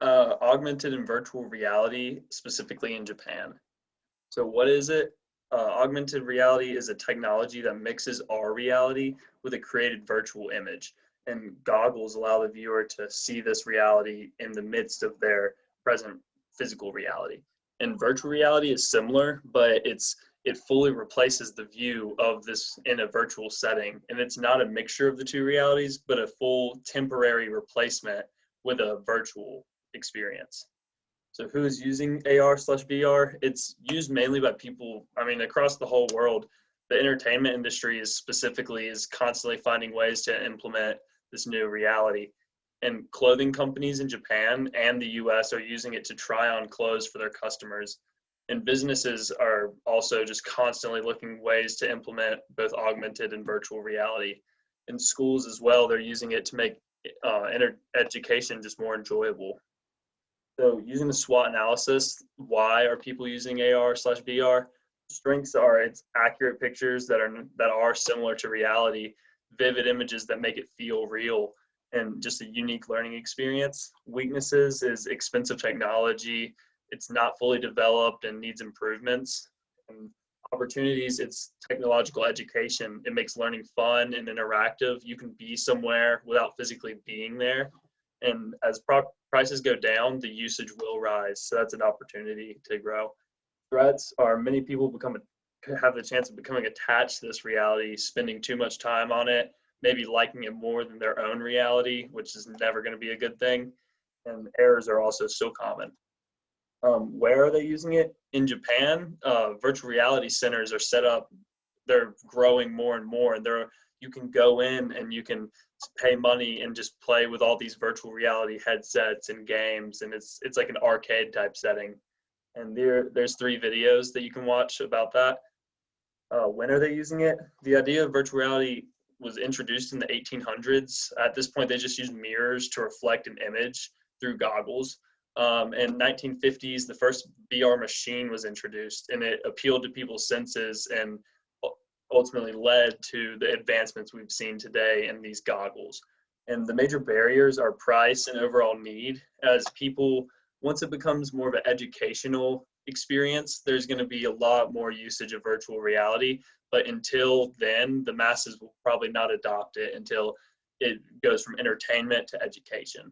Augmented and virtual reality, specifically in Japan. So what is it? Augmented reality is a technology that mixes our reality with a created virtual image. And goggles allow the viewer to see this reality in the midst of their present physical reality. And virtual reality is similar, but it fully replaces the view of this in a virtual setting. And it's not a mixture of the two realities, but a full temporary replacement with a virtual experience. So who's using AR/VR? It's used mainly by people, I mean, across the whole world. The entertainment industry is constantly finding ways to implement this new reality. And clothing companies in Japan and the US are using it to try on clothes for their customers. And businesses are also just constantly looking ways to implement both augmented and virtual reality. In schools as well, they're using it to make education just more enjoyable. So using the SWOT analysis, why are people using AR/VR? Strengths are its accurate pictures that are similar to reality, vivid images that make it feel real, and just a unique learning experience. Weaknesses is expensive technology, it's not fully developed and needs improvements. And opportunities, it's technological education. It makes learning fun and interactive. You can be somewhere without physically being there. And as prices go down, the usage will rise. So that's an opportunity to grow. Threats are many people have the chance of becoming attached to this reality, spending too much time on it, maybe liking it more than their own reality, which is never going to be a good thing. And errors are also so common. Where are they using it? In Japan, virtual reality centers are set up. They're growing more and more, and you can go in and you can pay money and just play with all these virtual reality headsets and games, and it's like an arcade type setting. And there's 3 videos that you can watch about that. When are they using it? The idea of virtual reality was introduced in the 1800s. At this point, they just used mirrors to reflect an image through goggles. In 1950s, the first VR machine was introduced, and it appealed to people's senses and ultimately led to the advancements we've seen today in these goggles. And the major barriers are price and overall need. As people, once it becomes more of an educational experience, there's going to be a lot more usage of virtual reality. But until then, the masses will probably not adopt it until it goes from entertainment to education.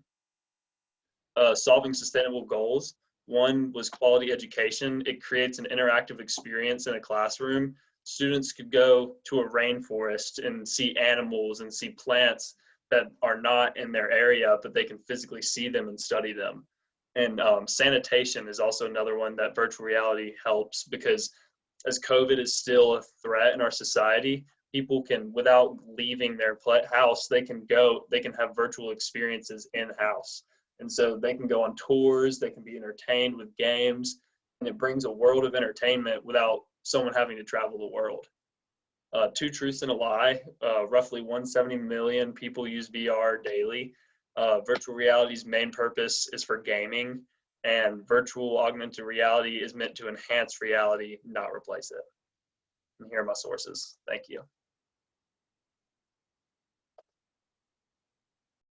Solving sustainable goals. One was quality education. It creates an interactive experience in a classroom. Students could go to a rainforest and see animals and see plants that are not in their area, but they can physically see them and study them. And sanitation is also another one that virtual reality helps, because as COVID is still a threat in our society, people can, without leaving their house, they can have virtual experiences in-house. And so they can go on tours, they can be entertained with games, and it brings a world of entertainment without someone having to travel the world. 2 truths and a lie. Roughly 170 million people use VR daily. Virtual reality's main purpose is for gaming, and virtual augmented reality is meant to enhance reality, not replace it. And here are my sources. Thank you.